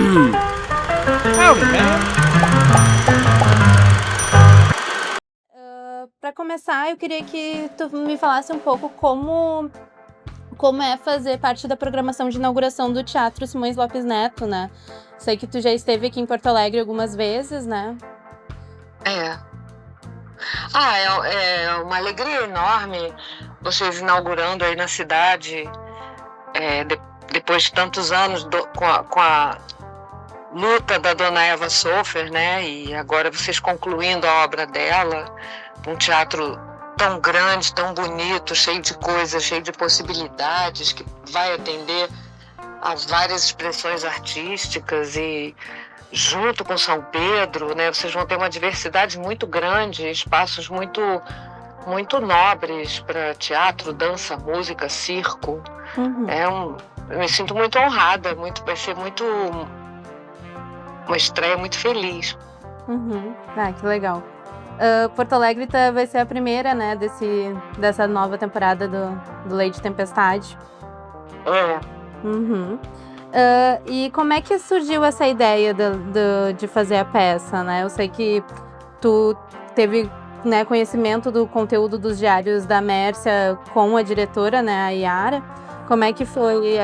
Howdy, man. Para começar, eu queria que tu me falasse um pouco como é fazer parte da programação de inauguração do Teatro Simões Lopes Neto, né? Sei que tu já esteve aqui em Porto Alegre algumas vezes, né? É uma alegria enorme vocês inaugurando aí na cidade, depois de tantos anos com a luta da dona Eva Sofer, né? E agora vocês concluindo a obra dela, um teatro tão grande, tão bonito, cheio de coisas, cheio de possibilidades, que vai atender a várias expressões artísticas e junto com São Pedro, né, vocês vão ter uma diversidade muito grande, espaços muito, muito nobres para teatro, dança, música, circo. Eu me sinto muito honrada, vai ser uma estreia muito feliz. Que legal. Porto Alegre vai ser a primeira, né, dessa nova temporada do Lei de Tempestade. E como é que surgiu essa ideia de fazer a peça, né? Eu sei que tu teve, né, conhecimento do conteúdo dos diários da Mércia com a diretora, né, a Yara. Como é que foi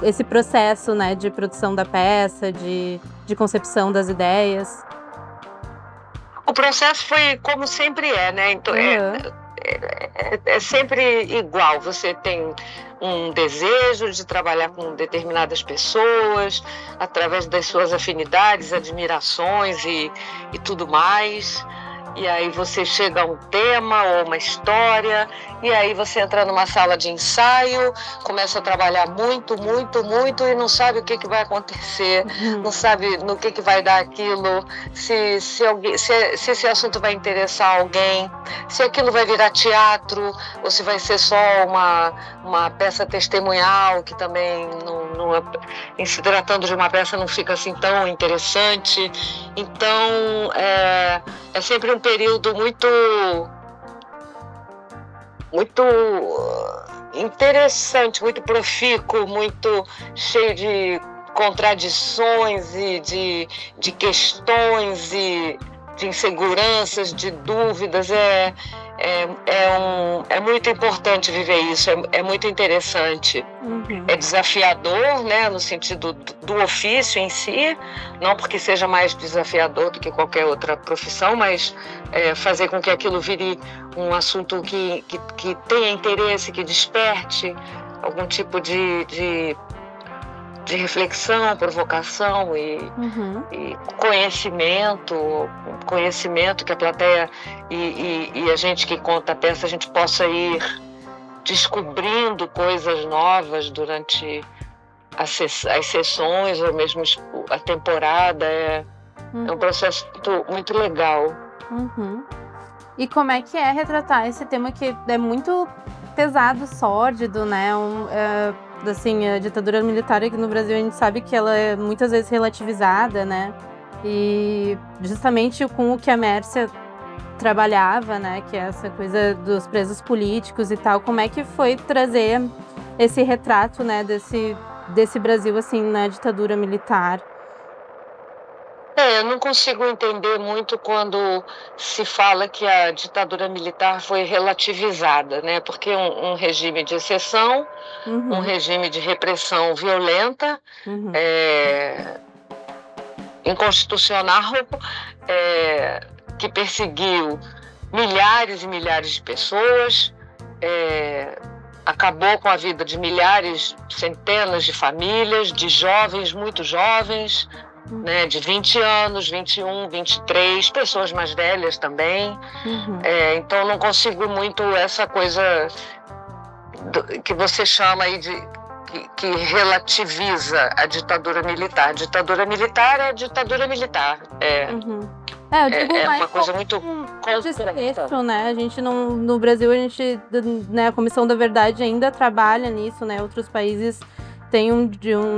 esse processo, né, de produção da peça, de concepção das ideias? O processo foi como sempre né? Então, é sempre igual. Você tem um desejo de trabalhar com determinadas pessoas, através das suas afinidades, admirações e tudo mais. E aí você chega a um tema ou uma história, e aí você entra numa sala de ensaio, começa a trabalhar muito, muito, muito e não sabe o que vai acontecer, não sabe no que vai dar aquilo, se esse assunto vai interessar alguém, se aquilo vai virar teatro ou se vai ser só uma peça testemunhal, que também em se tratando de uma peça não fica assim tão interessante. Então é sempre um período muito interessante, muito profícuo, muito cheio de contradições e de questões e de inseguranças, de dúvidas. É muito importante viver isso, é muito interessante. É desafiador, né, no sentido do ofício em si, não porque seja mais desafiador do que qualquer outra profissão, mas fazer com que aquilo vire um assunto que tenha interesse, que desperte algum tipo de reflexão, provocação e conhecimento que a plateia e a gente que conta a peça, a gente possa ir descobrindo coisas novas durante as sessões ou mesmo a temporada. É um processo muito legal. E como é que é retratar esse tema que é muito pesado, sórdido, né? Assim, a ditadura militar aqui no Brasil, a gente sabe que ela é muitas vezes relativizada, né? E justamente com o que a Mércia trabalhava, né? Que é essa coisa dos presos políticos e tal. Como é que foi trazer esse retrato, né? Desse Brasil, assim, na ditadura militar? Eu não consigo entender muito quando se fala que a ditadura militar foi relativizada, né? Porque um regime de exceção, um regime de repressão violenta, inconstitucional, que perseguiu milhares e milhares de pessoas, acabou com a vida de milhares, centenas de famílias, de jovens, muito jovens, né, de 20 anos, 21, 23, pessoas mais velhas também. Então não consigo muito essa coisa que você chama aí que relativiza a ditadura militar. A ditadura militar é a ditadura militar. Eu digo mais uma coisa muito desfecho, né? A gente no Brasil, né, a Comissão da Verdade ainda trabalha nisso, né? Outros países têm um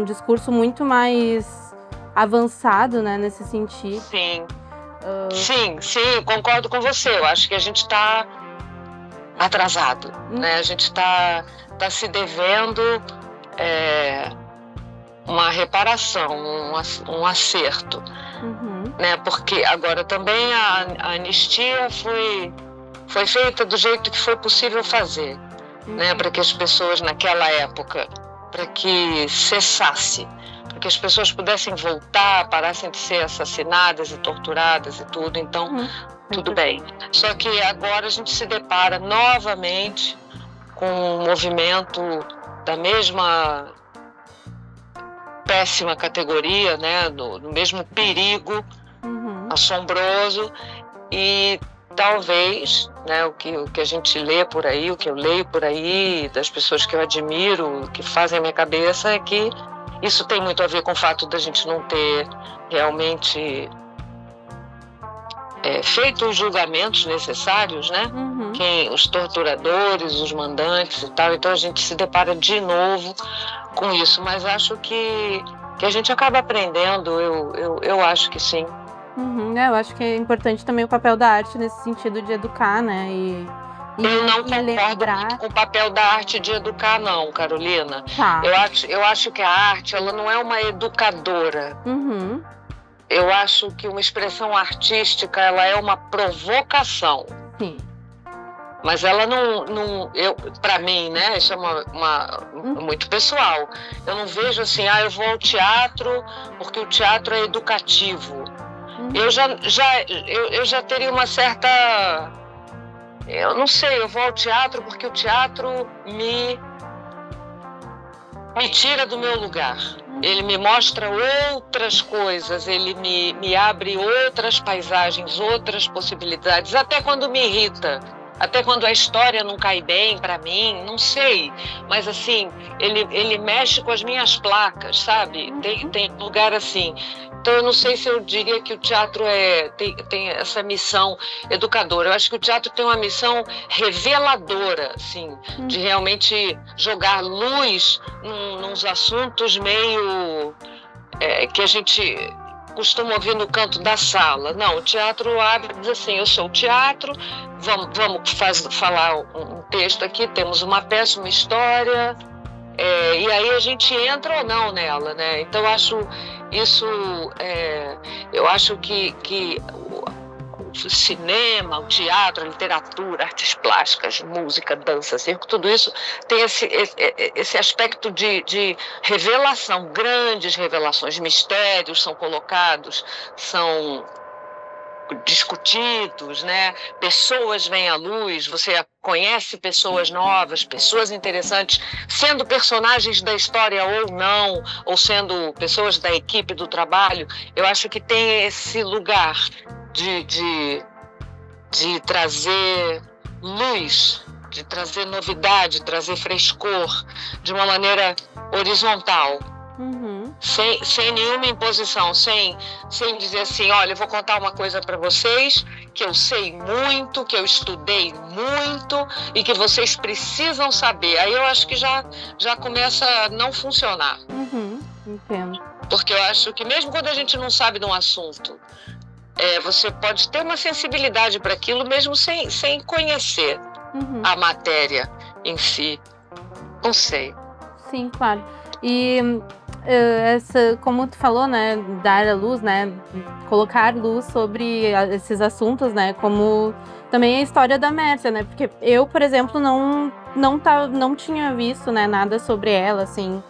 discurso muito mais avançado, né, nesse sentido. Sim, concordo com você. Eu acho que a gente está atrasado, né? A gente está se devendo uma reparação, um acerto, né? Porque agora também a anistia foi feita do jeito que foi possível fazer, né? Para que as pessoas naquela época, para que cessasse, para que as pessoas pudessem voltar, parassem de ser assassinadas e torturadas e tudo. Então, tudo bem. Só que agora a gente se depara novamente com um movimento da mesma péssima categoria, né, no mesmo perigo assombroso, e talvez, né, o que a gente lê por aí, o que eu leio por aí, das pessoas que eu admiro, que fazem a minha cabeça, é que isso tem muito a ver com o fato da gente não ter realmente feito os julgamentos necessários, né? Os torturadores, os mandantes e tal. Então a gente se depara de novo com isso, mas acho que a gente acaba aprendendo, eu acho que sim. Eu acho que é importante também o papel da arte nesse sentido de educar, né? Eu não concordo muito com o papel da arte de educar, não, Carolina. Tá. Eu acho que a arte, ela não é uma educadora. Eu acho que uma expressão artística, ela é uma provocação. Sim. Mas ela não para mim, né, isso é muito pessoal. Eu não vejo assim, eu vou ao teatro porque o teatro é educativo. Eu já teria uma certa... Eu não sei, eu vou ao teatro porque o teatro me tira do meu lugar. Ele me mostra outras coisas, ele me abre outras paisagens, outras possibilidades, até quando me irrita. Até quando a história não cai bem para mim, não sei. Mas, assim, ele mexe com as minhas placas, sabe? Tem lugar assim. Então, eu não sei se eu diria que o teatro tem essa missão educadora. Eu acho que o teatro tem uma missão reveladora, assim, de realmente jogar luz nos assuntos meio que a gente costuma ouvir no canto da sala. Não, o teatro abre e diz assim, eu sou o teatro, vamos falar um texto aqui, temos uma peça, uma história, e aí a gente entra ou não nela, né? Então eu acho isso, eu acho que o cinema, o teatro, a literatura, artes plásticas, música, dança, circo, tudo isso tem esse aspecto de revelação, grandes revelações, mistérios são colocados, são discutidos, né? Pessoas vêm à luz, você conhece pessoas novas, pessoas interessantes, sendo personagens da história ou não, ou sendo pessoas da equipe do trabalho. Eu acho que tem esse lugar de trazer luz, de trazer novidade, trazer frescor, de uma maneira horizontal. Sem nenhuma imposição, sem dizer assim, olha, eu vou contar uma coisa para vocês que eu sei muito, que eu estudei muito e que vocês precisam saber. Aí eu acho que já começa a não funcionar. Entendo. Porque eu acho que mesmo quando a gente não sabe de um assunto, você pode ter uma sensibilidade para aquilo mesmo sem conhecer a matéria em si. Não sei. Sim, claro. E como tu falou, né, dar a luz, né, colocar luz sobre esses assuntos, né, como também a história da Mércia, né, porque eu, por exemplo, não tinha visto, né, nada sobre ela, assim.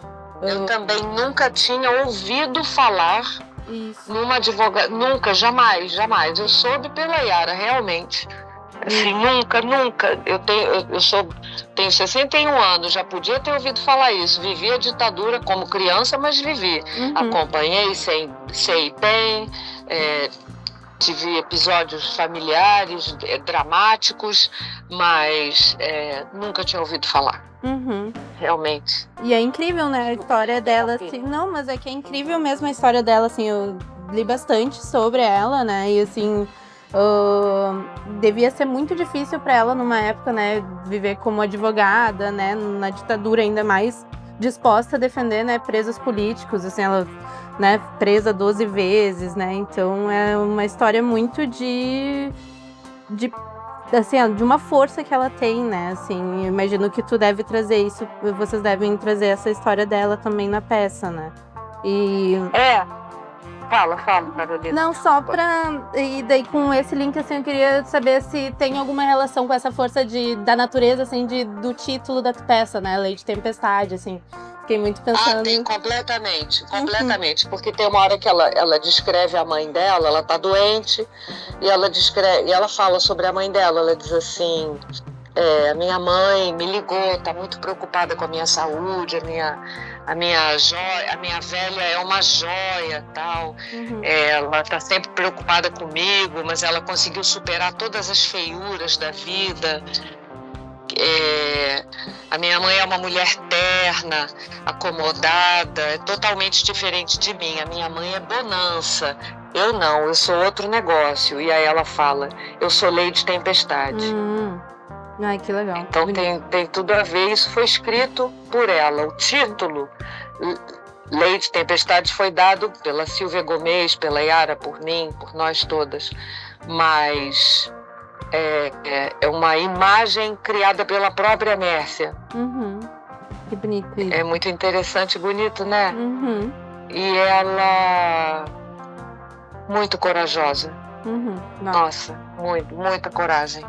Eu também nunca tinha ouvido falar numa advogada, nunca, jamais. Eu soube pela Yara, realmente. Assim, nunca. Eu tenho 61 anos, já podia ter ouvido falar isso. Vivi a ditadura como criança, mas vivi. Acompanhei, sei bem, tive episódios familiares, dramáticos, mas nunca tinha ouvido falar. Realmente. E é incrível, né, a história dela, assim, não, mas é que é incrível mesmo a história dela, assim, eu li bastante sobre ela, né, e assim, devia ser muito difícil para ela numa época, né, viver como advogada, né, na ditadura, ainda mais disposta a defender, né, presos políticos, assim, ela, né, presa 12 vezes, né, então é uma história muito de uma força que ela tem, né, assim, eu imagino que tu deve trazer isso, vocês devem trazer essa história dela também na peça, né. E... Fala, Carolina. Não, só pra... E daí com esse link, assim, eu queria saber se tem alguma relação com essa força da natureza, assim, do título da peça, né? Lei de Tempestade, assim. Fiquei muito pensando... tem completamente. Porque tem uma hora que ela descreve a mãe dela, ela tá doente, e ela fala sobre a mãe dela, ela diz assim... a minha mãe me ligou, tá muito preocupada com a minha saúde, a minha velha é uma joia, tal. Ela tá sempre preocupada comigo, mas ela conseguiu superar todas as feiuras da vida. A minha mãe é uma mulher terna, acomodada, é totalmente diferente de mim. A minha mãe é bonança. Eu não, eu sou outro negócio. E aí ela fala, eu sou Lei de Tempestade. Ai, que legal. Então tem tudo a ver, isso foi escrito por ela. O título, Lei de Tempestade, foi dado pela Silvia Gomes, pela Yara, por mim, por nós todas. Mas é uma imagem criada pela própria Mércia. Que bonito isso. É muito interessante e bonito, né? E ela, muito corajosa. Nossa, muita coragem.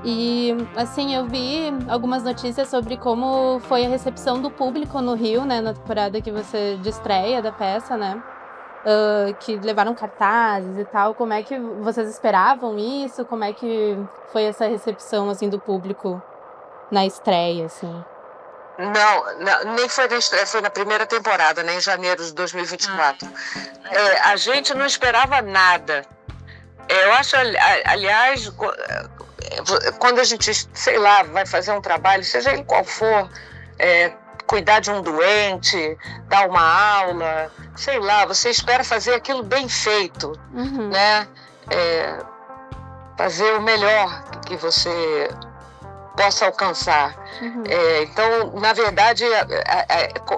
E, assim, eu vi algumas notícias sobre como foi a recepção do público no Rio, né, na temporada que você de estreia da peça, né, que levaram cartazes e tal. Como é que vocês esperavam isso? Como é que foi essa recepção, assim, do público na estreia, assim? Não, nem foi na estreia, foi na primeira temporada, né, em janeiro de 2024. A gente não esperava nada. Eu acho, aliás... Quando a gente, sei lá, vai fazer um trabalho, seja ele qual for, cuidar de um doente, dar uma aula, sei lá, você espera fazer aquilo bem feito, né? Fazer o melhor que você possa alcançar. Então, na verdade,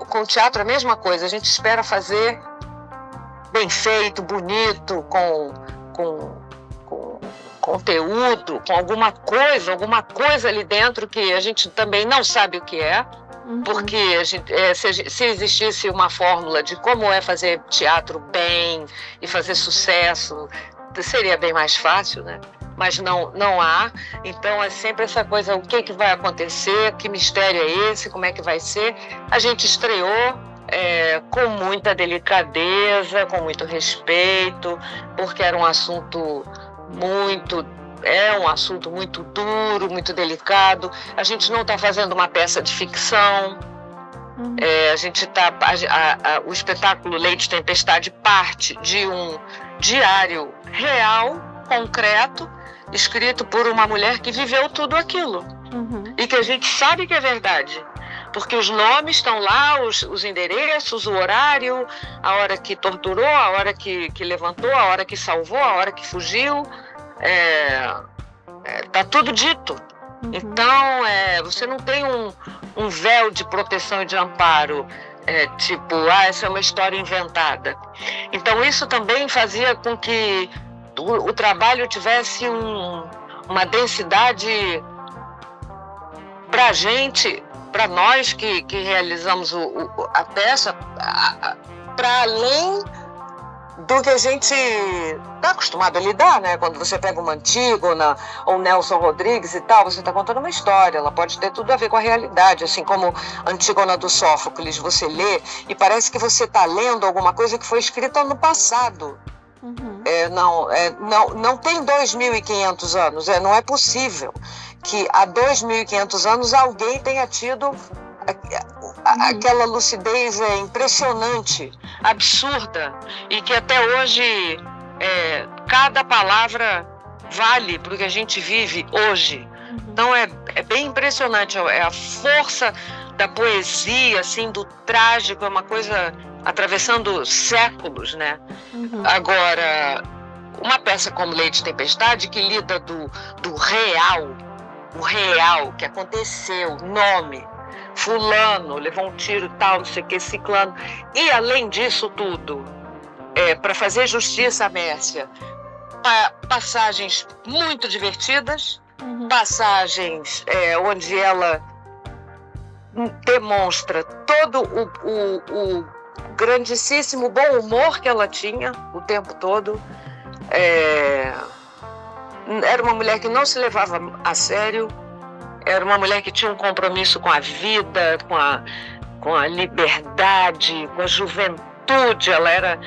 com o teatro é a mesma coisa, a gente espera fazer bem feito, bonito, com conteúdo, com alguma coisa ali dentro que a gente também não sabe o que é, porque se existisse uma fórmula de como é fazer teatro bem e fazer sucesso, seria bem mais fácil, né? Mas não há. Então é sempre essa coisa, o que vai acontecer, que mistério é esse, como é que vai ser. A gente estreou com muita delicadeza, com muito respeito, porque era um assunto muito duro, muito delicado. A gente não está fazendo uma peça de ficção. O espetáculo Lei de Tempestade parte de um diário real, concreto, escrito por uma mulher que viveu tudo aquilo. E que a gente sabe que é verdade. Porque os nomes estão lá, os endereços, o horário, a hora que torturou, a hora que levantou, a hora que salvou, a hora que fugiu. Tá tudo dito. Então, você não tem um véu de proteção e de amparo, tipo, essa é uma história inventada. Então, isso também fazia com que o trabalho tivesse uma densidade pra gente, para nós que realizamos a peça, para além do que a gente está acostumado a lidar, né? Quando você pega uma Antígona ou Nelson Rodrigues e tal, você está contando uma história, ela pode ter tudo a ver com a realidade, assim como Antígona do Sófocles, você lê e parece que você está lendo alguma coisa que foi escrita no passado. Não tem 2.500 anos, não é possível que há 2.500 anos alguém tenha tido aquela lucidez impressionante, absurda, e que até hoje cada palavra vale para o que a gente vive hoje. Então é bem impressionante, a força da poesia, assim, do trágico, é uma coisa atravessando séculos, né? Agora, uma peça como Lei de Tempestade, que lida do real, o real que aconteceu, nome, fulano levou um tiro, tal, não sei o que, ciclano, e além disso tudo, para fazer justiça à Mércia, passagens muito divertidas, passagens onde ela demonstra todo o grandíssimo bom humor que ela tinha o tempo todo. Era uma mulher que não se levava a sério, era uma mulher que tinha um compromisso com a vida, com a liberdade, com a juventude. Ela era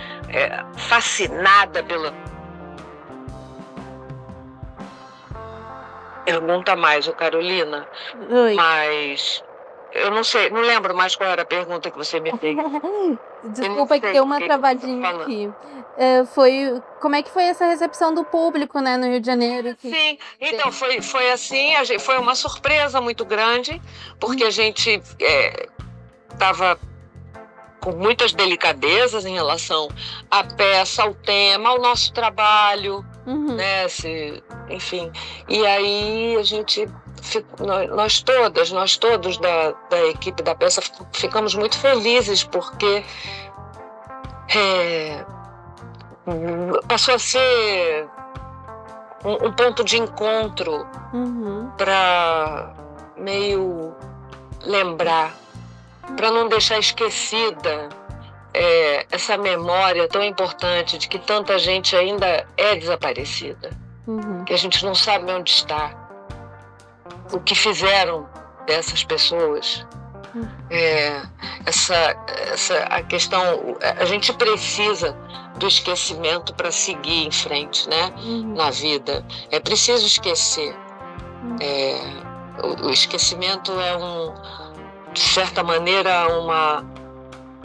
fascinada pela... Pergunta mais, Carolina. Oi. Mas eu não sei, não lembro mais qual era a pergunta que você me fez. Desculpa que deu uma travadinha aqui. Como é que foi essa recepção do público, né, no Rio de Janeiro? Sim, então foi assim, foi uma surpresa muito grande, porque a gente estava com muitas delicadezas em relação à peça, ao tema, ao nosso trabalho, né? Enfim. E aí a gente, nós todos da equipe da peça ficamos muito felizes, porque passou a ser um ponto de encontro para meio lembrar, para não deixar esquecida essa memória tão importante de que tanta gente ainda é desaparecida, que a gente não sabe onde está, o que fizeram dessas pessoas. A questão, a gente precisa do esquecimento para seguir em frente, né? Na vida. É preciso esquecer. O esquecimento é de certa maneira,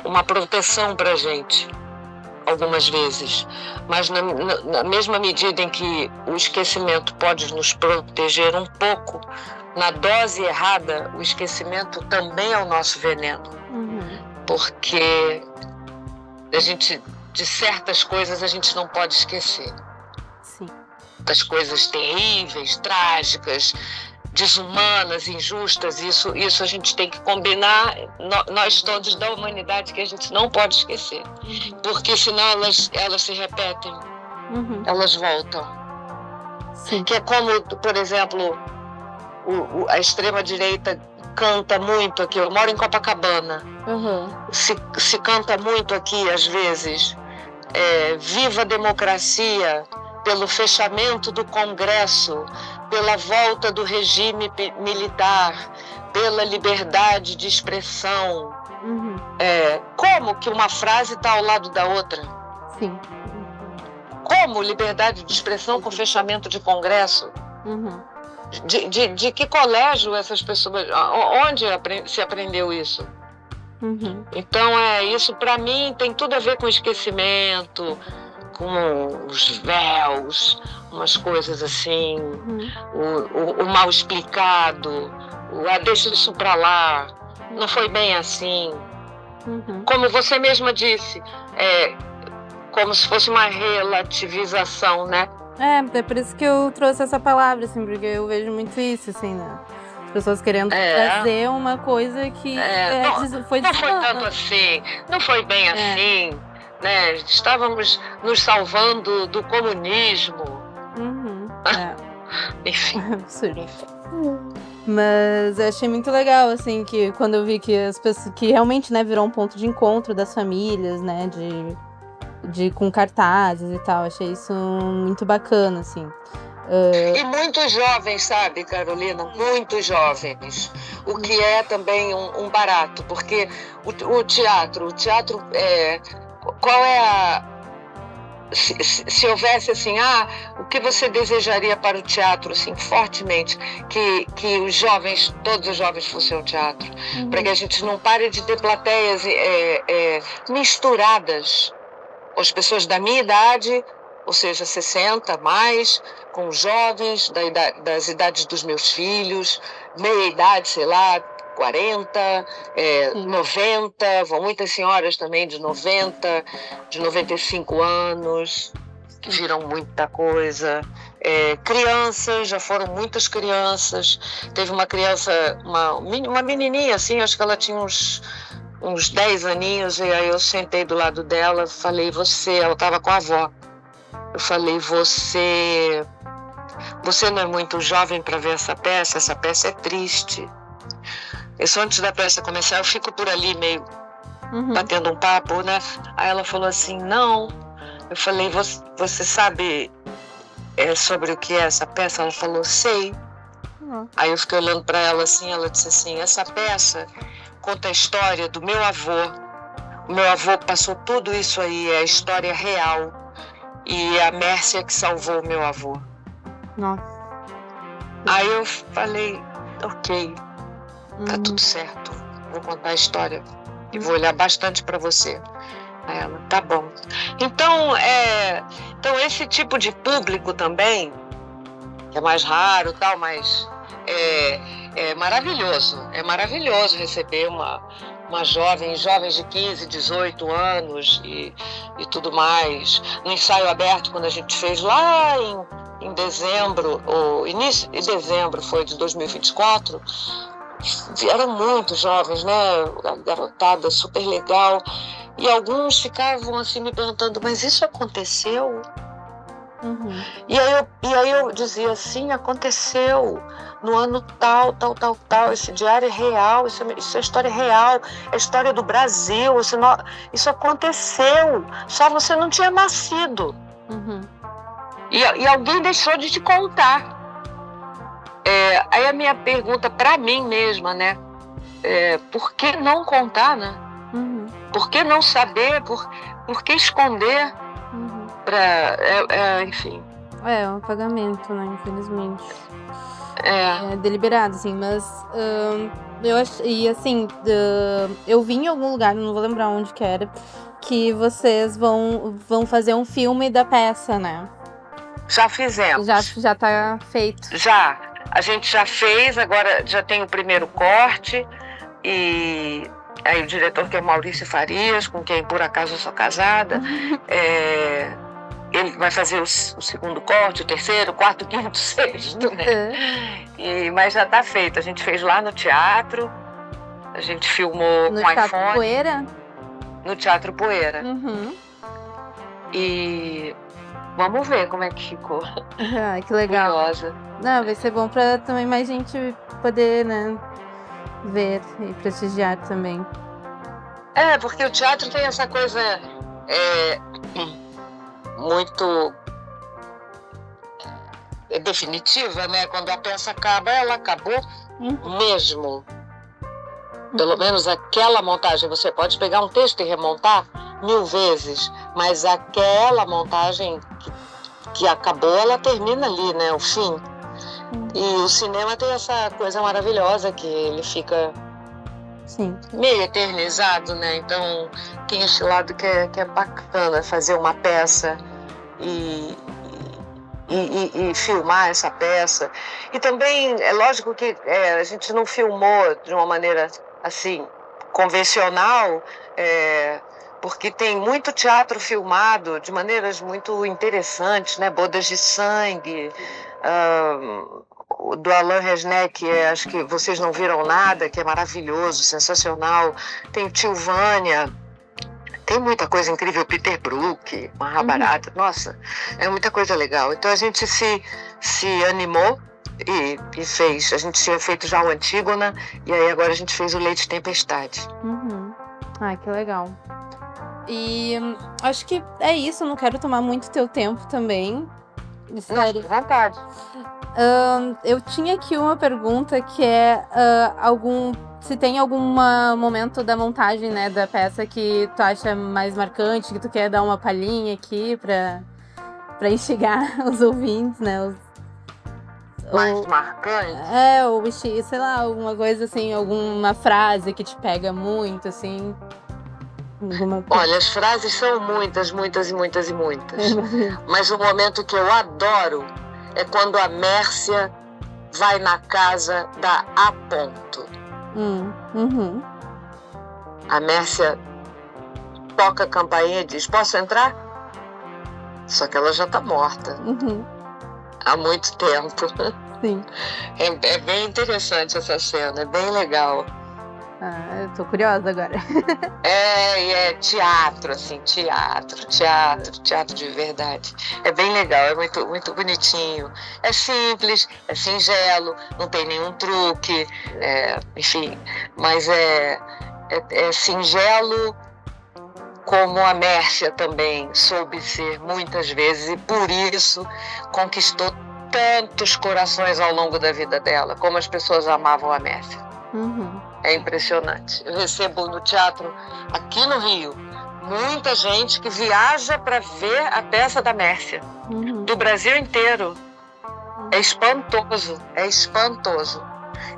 uma proteção para a gente, algumas vezes. Mas na mesma medida em que o esquecimento pode nos proteger um pouco, na dose errada, o esquecimento também é o nosso veneno. Porque de certas coisas a gente não pode esquecer. Sim. Das coisas terríveis, trágicas, desumanas, injustas, isso a gente tem que combinar, nós todos da humanidade, que a gente não pode esquecer, porque senão elas se repetem, elas voltam. Sim. Que é como, por exemplo, a extrema-direita canta muito aqui. Eu moro em Copacabana. Se canta muito aqui, às vezes, viva a democracia, pelo fechamento do Congresso, pela volta do regime militar, pela liberdade de expressão. Como que uma frase está ao lado da outra? Sim. Como liberdade de expressão com fechamento de Congresso? De que colégio essas pessoas... Onde se aprendeu isso? Então, isso para mim tem tudo a ver com esquecimento, com os véus, umas coisas assim, o mal explicado, deixa isso pra lá, não foi bem assim. Como você mesma disse, como se fosse uma relativização, né? É por isso que eu trouxe essa palavra, assim, porque eu vejo muito isso, assim, né? As pessoas querendo trazer uma coisa que não foi tanto assim, não foi bem assim, né? Estávamos nos salvando do comunismo. Enfim. Absurdo. Mas eu achei muito legal, assim, que quando eu vi que as pessoas, que realmente, né, virou um ponto de encontro das famílias, né, com cartazes e tal, achei isso muito bacana, assim. E muitos jovens, sabe, Carolina? Muitos jovens. O que é também um barato, porque o teatro, qual é a... Se houvesse assim, o que você desejaria para o teatro, assim, fortemente, que os jovens, todos os jovens fossem ao teatro, para que a gente não pare de ter plateias misturadas, as pessoas da minha idade, ou seja, 60 mais, com os jovens das idades dos meus filhos, meia idade, sei lá, 40, 90, vão muitas senhoras também de 90, de 95 anos, que viram muita coisa. Crianças, já foram muitas crianças. Teve uma criança, uma menininha assim, acho que ela tinha uns 10 aninhos, e aí eu sentei do lado dela, falei, ela estava com a avó. Eu falei, você não é muito jovem para ver essa peça é triste. Isso antes da peça começar, eu fico por ali meio batendo um papo, né? Aí ela falou assim, não. Eu falei, você sabe sobre o que é essa peça? Ela falou, sei. Aí eu fiquei olhando para ela assim, ela disse assim, essa peça conta a história do meu avô. O meu avô passou tudo isso aí, é a história real. E é a Mércia que salvou o meu avô. Nossa. Aí eu falei, ok, tá tudo certo. Vou contar a história e vou olhar bastante para você. Aí ela, tá bom. Então esse tipo de público também, que é mais raro, tal, mas é maravilhoso. É maravilhoso receber jovens de 15, 18 anos e tudo mais. No ensaio aberto, quando a gente fez lá em dezembro, ou início de dezembro foi de 2024, vieram muitos jovens, né? A garotada super legal. E alguns ficavam assim me perguntando, mas isso aconteceu? E aí eu dizia assim, aconteceu no ano tal, esse diário é real, isso é história real, é história do Brasil, isso aconteceu, só você não tinha nascido. E alguém deixou de te contar. Aí a minha pergunta para mim mesma, né? Por que não contar, né? Por que não saber? Por que esconder? Enfim. É um pagamento, né? Infelizmente. É deliberado, assim, mas eu acho. E assim, eu vi em algum lugar, não vou lembrar onde que era, que vocês vão fazer um filme da peça, né? Já fizemos. Já tá feito. Já. A gente já fez, agora já tem o primeiro corte. E aí o diretor, que é o Maurício Farias, com quem por acaso eu sou casada, ele vai fazer o segundo corte, o terceiro, o quarto, o quinto, o sexto, né? Mas já tá feito. A gente fez lá no teatro, a gente filmou no com Teatro iPhone. Poeira? No Teatro Poeira. E vamos ver como é que ficou. Que legal. Curiosa. Não, vai ser bom pra também mais gente poder, né, ver e prestigiar também. Porque o teatro tem essa coisa muito definitiva, né? Quando a peça acaba, ela acabou mesmo. Pelo menos aquela montagem, você pode pegar um texto e remontar 1000 vezes, mas aquela montagem que acabou, ela termina ali, né? O fim. E o cinema tem essa coisa maravilhosa que ele fica meio eternizado, né? Então tem esse lado que é bacana, fazer uma peça e filmar essa peça. E também é lógico que a gente não filmou de uma maneira assim convencional, porque tem muito teatro filmado de maneiras muito interessantes, né? Bodas de Sangue, do Alain Resnais, acho que vocês não viram nada, que é maravilhoso, sensacional. Tem o Tio Vânia, tem muita coisa incrível, Peter Brook, Mahabharata, nossa, é muita coisa legal. Então a gente se animou e fez. A gente tinha feito já o Antígona, e aí agora a gente fez o Leite Tempestade. Que legal. E acho que é isso, não quero tomar muito teu tempo também. Sério. Nossa, vontade. Eu tinha aqui uma pergunta que é se tem algum momento da montagem, né, da peça que tu acha mais marcante, que tu quer dar uma palhinha aqui pra instigar os ouvintes, né? Mais marcante? Ou sei lá, alguma coisa assim, alguma frase que te pega muito, assim. Olha, as frases são muitas. Mas o momento que eu adoro é quando a Mércia vai na casa da A. Ponto. A Mércia toca a campainha e diz, posso entrar? Só que ela já está morta. Há muito tempo. Sim. É bem interessante essa cena, é bem legal. Eu tô curiosa agora. É teatro, assim, teatro de verdade. É bem legal, é muito, muito bonitinho. É simples, é singelo, não tem nenhum truque, enfim, mas é singelo, como a Mércia também soube ser muitas vezes, e por isso conquistou tantos corações ao longo da vida dela, como as pessoas amavam a Mércia. É impressionante. Eu recebo no teatro aqui no Rio muita gente que viaja para ver a peça da Mércia, do Brasil inteiro. É espantoso, é espantoso.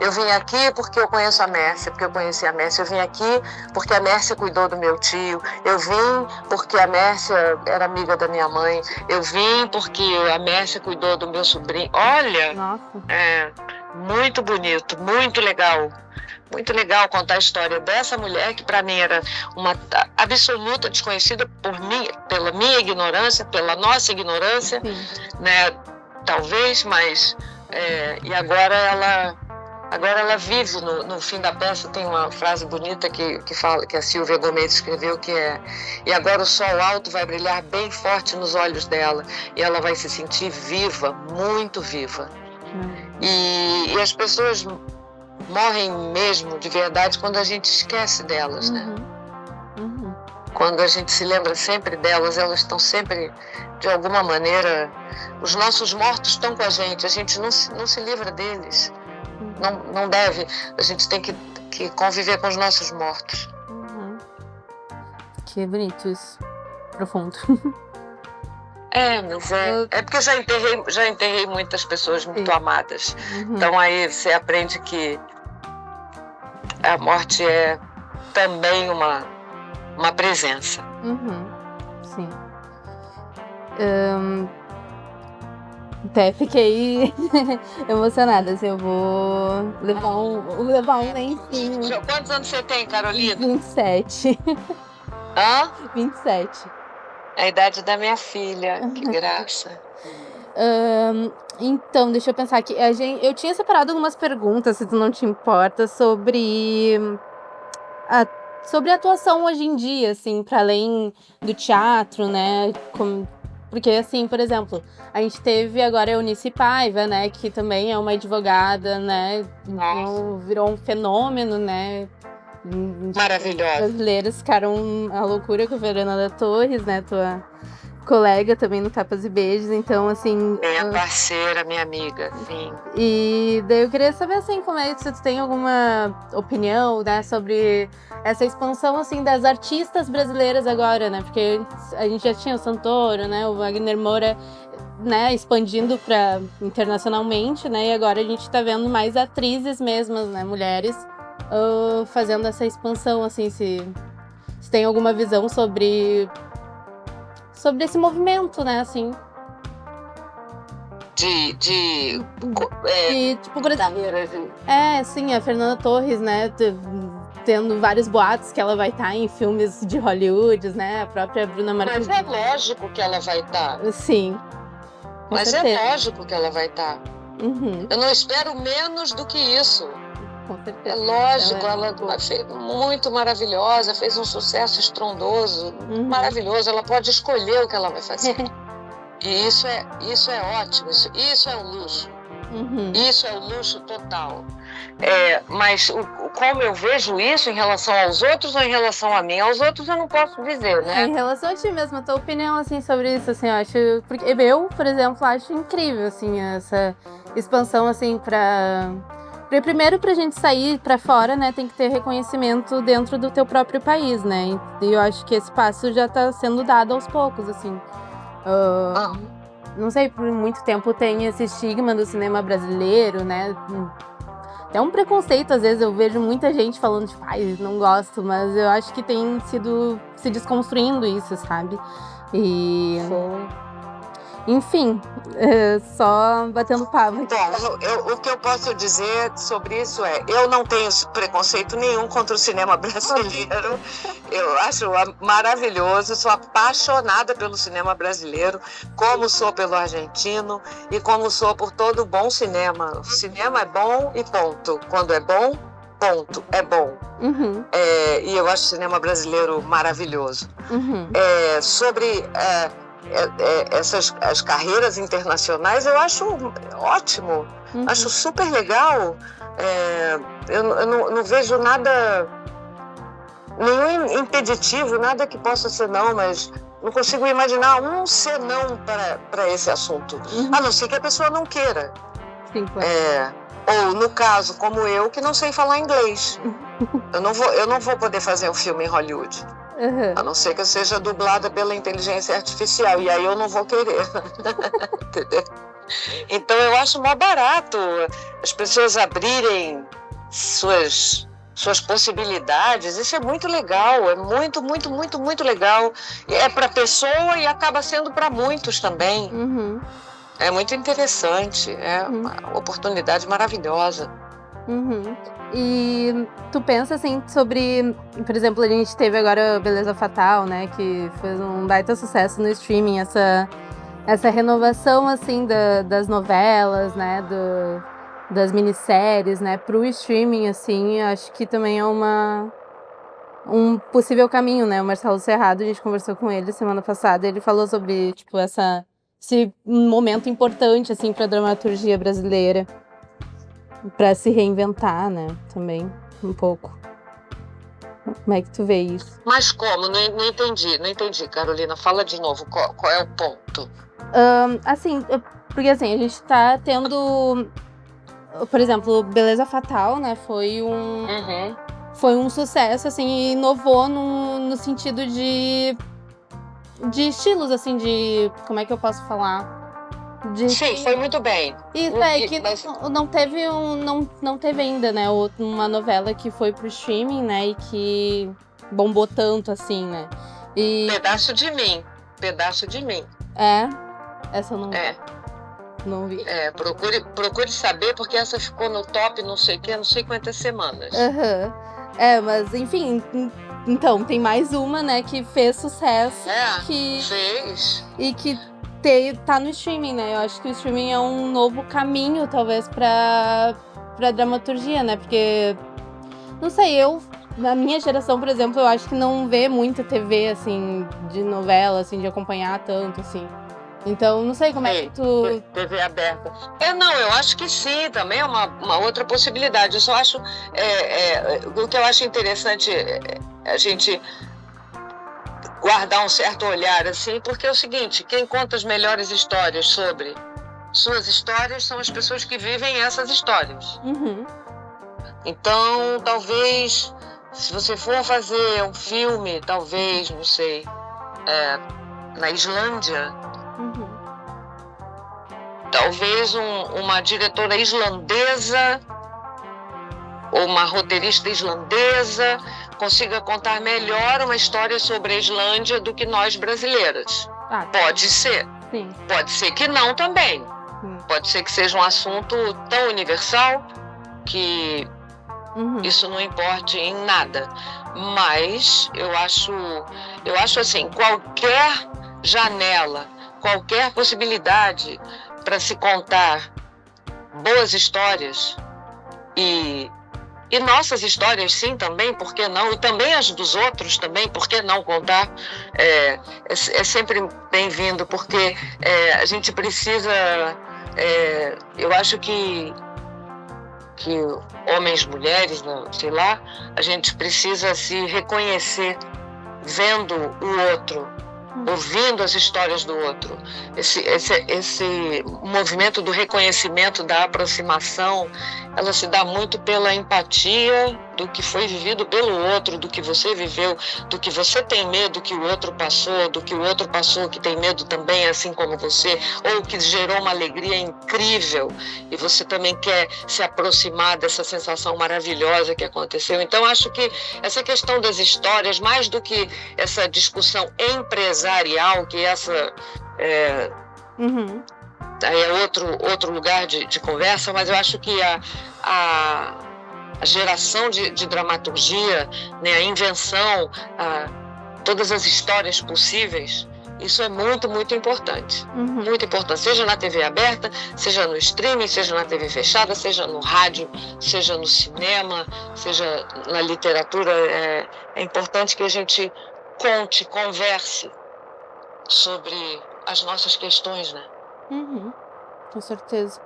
Eu vim aqui porque eu conheço a Mércia, porque eu conheci a Mércia. Eu vim aqui porque a Mércia cuidou do meu tio. Eu vim porque a Mércia era amiga da minha mãe. Eu vim porque a Mércia cuidou do meu sobrinho. Olha, Nossa. Muito bonito, muito legal. Muito legal contar a história dessa mulher que para mim era uma absoluta desconhecida pela minha ignorância, pela nossa ignorância, né? Talvez, mas e agora ela vive no fim da peça. Tem uma frase bonita que fala, que a Silvia Gomes escreveu, que é: e agora o sol alto vai brilhar bem forte nos olhos dela e ela vai se sentir viva, muito viva. E as pessoas morrem mesmo de verdade quando a gente esquece delas, né? Quando a gente se lembra sempre delas, elas estão sempre, de alguma maneira, os nossos mortos estão com a gente não se livra deles. Não deve, a gente tem que conviver com os nossos mortos. Que bonito isso, profundo. Mas é porque eu já enterrei muitas pessoas muito amadas. Então aí você aprende que a morte é também uma presença. Sim. Até fiquei emocionada, assim, eu vou levar um lencinho. Quantos anos você tem, Carolina? 27. Hã? 27. A idade da minha filha, que graça. Então, deixa eu pensar aqui. Eu tinha separado algumas perguntas, se tu não te importa, sobre a atuação hoje em dia, assim, para além do teatro, né? Porque, assim, por exemplo, a gente teve agora a Eunice Paiva, né? Que também é uma advogada, né? Então, virou um fenômeno, né? Maravilhosa. Brasileiros ficaram a loucura com a Fernanda Torres, né? Tua colega também no Tapas e Beijos, então, assim... Minha parceira, minha amiga, sim. E daí eu queria saber, assim, como é que se tu tem alguma opinião, né, sobre essa expansão, assim, das artistas brasileiras agora, né? Porque a gente já tinha o Santoro, né? O Wagner Moura, né, expandindo internacionalmente, né? E agora a gente tá vendo mais atrizes mesmas, né? Mulheres fazendo essa expansão, assim, se tem alguma visão sobre esse movimento, né, assim. Tipo, por exemplo, sim, a Fernanda Torres, né, tendo vários boatos que ela vai estar em filmes de Hollywood, né, a própria Bruna Marquezine. Mas é lógico que ela vai estar. Sim. Mas certeza. É lógico que ela vai estar. Eu não espero menos do que isso. Com certeza. É lógico, ela foi muito maravilhosa, fez um sucesso estrondoso, maravilhoso. Ela pode escolher o que ela vai fazer. E isso é ótimo, isso é um luxo. Isso é um luxo total. Mas como eu vejo isso em relação aos outros ou em relação a mim? Aos outros eu não posso dizer, né? Em relação a ti mesmo, a tua opinião, assim, sobre isso, assim, eu acho... Porque eu, por exemplo, acho incrível, assim, essa expansão, assim, primeiro, pra gente sair pra fora, né, tem que ter reconhecimento dentro do teu próprio país, né? E eu acho que esse passo já tá sendo dado aos poucos, assim. Não sei, por muito tempo tem esse estigma do cinema brasileiro, né? É um preconceito, às vezes eu vejo muita gente falando, tipo, não gosto, mas eu acho que tem sido se desconstruindo isso, sabe? E... Enfim, só batendo papo. Bom, o que eu posso dizer sobre isso eu não tenho preconceito nenhum contra o cinema brasileiro. Eu acho maravilhoso, sou apaixonada pelo cinema brasileiro, como sou pelo argentino e como sou por todo bom cinema. O cinema é bom e ponto. Quando é bom, ponto, é bom. E eu acho o cinema brasileiro maravilhoso. Sobre... as carreiras internacionais eu acho ótimo, acho super legal. Eu não vejo nada nenhum impeditivo, nada que possa ser não, mas não consigo imaginar um senão para esse assunto. A não ser que a pessoa não queira. Sim, claro. Ou, no caso, como eu, que não sei falar inglês. Eu não vou poder fazer um filme em Hollywood. A não ser que eu seja dublada pela inteligência artificial. E aí eu não vou querer. Entendeu? Então eu acho mó barato as pessoas abrirem suas possibilidades. Isso é muito legal, é muito, muito, muito, muito legal. É para a pessoa e acaba sendo para muitos também. É muito interessante, é uma oportunidade maravilhosa. E tu pensa assim sobre, por exemplo, a gente teve agora Beleza Fatal, né, que fez um baita sucesso no streaming, essa renovação assim das novelas, né, das minisséries, né, pro streaming, assim, acho que também é um possível caminho, né? O Marcelo Serrado, a gente conversou com ele semana passada, ele falou sobre, tipo, esse momento importante, assim, pra dramaturgia brasileira, pra se reinventar, né, também, um pouco. Como é que tu vê isso? Mas como? Não entendi, Carolina. Fala de novo, qual é o ponto? Assim, porque assim, a gente tá tendo, por exemplo, Beleza Fatal, né, foi um sucesso, assim, e inovou no sentido de estilos, assim, como é que eu posso falar? Sim, foi muito bem. Isso, que não teve ainda, né, uma novela que foi pro streaming, né, e que bombou tanto, assim, né. Pedaço de mim. Essa eu não vi. Procure saber, porque essa ficou no top não sei quantas semanas. Mas enfim, então, tem mais uma, né, que fez sucesso. Fez. E que tá no streaming, né? Eu acho que o streaming é um novo caminho, talvez, pra dramaturgia, né? Porque, não sei, na minha geração, por exemplo, eu acho que não vê muita TV, assim, de novela, assim, de acompanhar tanto, assim. Então, não sei como é que tu... TV aberta. Eu acho que sim, também é uma outra possibilidade. Eu só acho... o que eu acho interessante é a gente guardar um certo olhar, assim, porque é o seguinte, quem conta as melhores histórias sobre suas histórias são as pessoas que vivem essas histórias. Então, talvez, se você for fazer um filme, talvez, não sei, na Islândia, talvez uma diretora islandesa ou uma roteirista islandesa consiga contar melhor uma história sobre a Islândia do que nós brasileiras. Pode ser. Sim. Pode ser que não também. Pode ser que seja um assunto tão universal que isso não importe em nada. Mas eu acho assim, qualquer janela, qualquer possibilidade para se contar boas histórias e nossas histórias, sim, também, por que não? E também as dos outros, também, por que não contar? É sempre bem-vindo, porque a gente precisa... eu acho que homens, mulheres, sei lá, a gente precisa se reconhecer vendo o outro, ouvindo as histórias do outro. Esse movimento do reconhecimento, da aproximação, ela se dá muito pela empatia do que foi vivido pelo outro, do que você viveu, do que você tem medo que o outro passou, do que o outro passou que tem medo também, assim como você, ou que gerou uma alegria incrível e você também quer se aproximar dessa sensação maravilhosa que aconteceu. Então, acho que essa questão das histórias, mais do que essa discussão empresarial, que essa é outro lugar de conversa, mas eu acho que a geração de dramaturgia, né, a invenção, todas as histórias possíveis, isso é muito, muito importante. Muito importante, seja na TV aberta, seja no streaming, seja na TV fechada, seja no rádio, seja no cinema, seja na literatura. É importante que a gente converse sobre as nossas questões, né? Com certeza.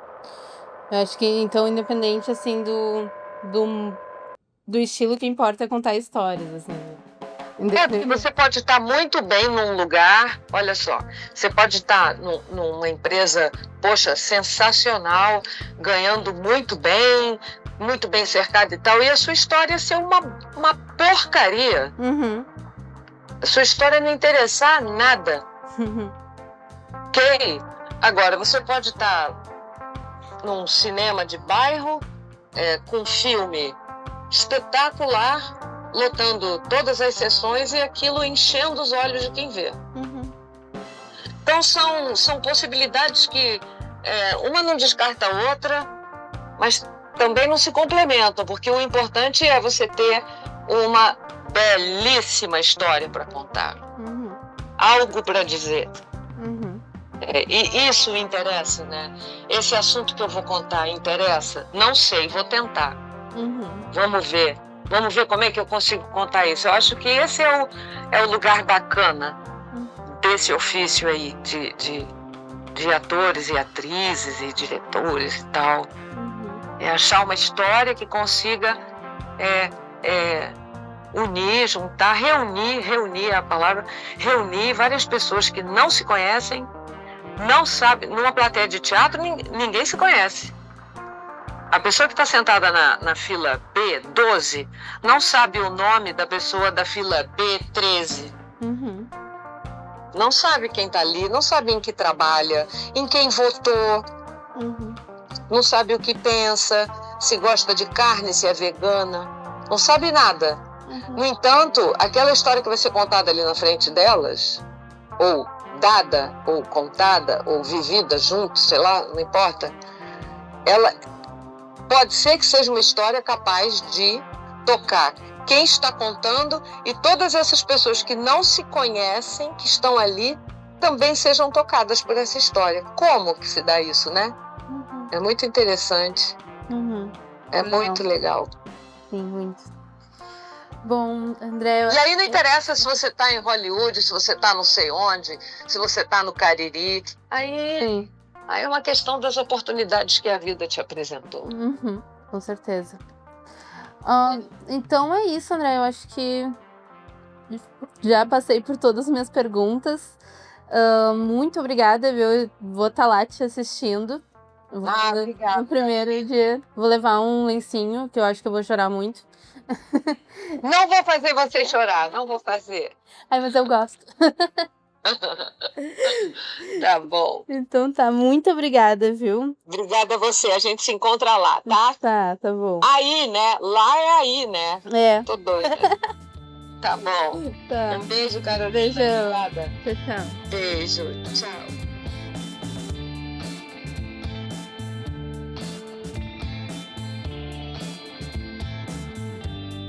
Eu acho que, então, independente, assim, do estilo, que importa é contar histórias, assim. Porque você pode estar muito bem num lugar, olha só, você pode estar numa empresa, poxa, sensacional, ganhando muito bem cercado e tal, e a sua história ser uma porcaria. A sua história não interessar nada. Ok? Agora, você pode estar num cinema de bairro, com um filme espetacular, lotando todas as sessões e aquilo enchendo os olhos de quem vê. Então são possibilidades que uma não descarta a outra, mas também não se complementam, porque o importante é você ter uma belíssima história para contar, algo para dizer. E isso interessa, né? Esse assunto que eu vou contar interessa? Não sei, vou tentar. Vamos ver como é que eu consigo contar isso. Eu acho que esse é o lugar bacana desse ofício aí de atores e atrizes e diretores e tal. É achar uma história que consiga unir, juntar, reunir a palavra, reunir várias pessoas que não se conhecem, não sabem. Numa plateia de teatro, ninguém se conhece. A pessoa que está sentada na fila B12 não sabe o nome da pessoa da fila B13. Não sabe quem está ali, não sabe em que trabalha, em quem votou, não sabe o que pensa, se gosta de carne, se é vegana, não sabe nada. No entanto, aquela história que vai ser contada ali na frente delas, ou dada, ou contada, ou vivida junto, sei lá, não importa, ela pode ser que seja uma história capaz de tocar quem está contando e todas essas pessoas que não se conhecem, que estão ali, também sejam tocadas por essa história. Como que se dá isso, né? É muito interessante. É muito legal. Sim, muito. Bom, André... E aí não interessa se você está em Hollywood, se você está não sei onde, se você está no Cariri. Aí é uma questão das oportunidades que a vida te apresentou. Com certeza. Então é isso, André. Eu acho que já passei por todas as minhas perguntas. Muito obrigada, viu? Eu vou estar lá te assistindo. Obrigada. No primeiro dia, vou levar um lencinho, que eu acho que eu vou chorar muito. Não vou fazer você chorar, não vou fazer. Ai, mas eu gosto. Tá bom. Então tá, muito obrigada, viu? Obrigada a você, a gente se encontra lá, tá? Tá bom. Aí, né? Lá é aí, né? Tô doida. Tá bom. Tá. Um beijo, Carolina. Beijão. Obrigada. Tchau. Beijo, tchau.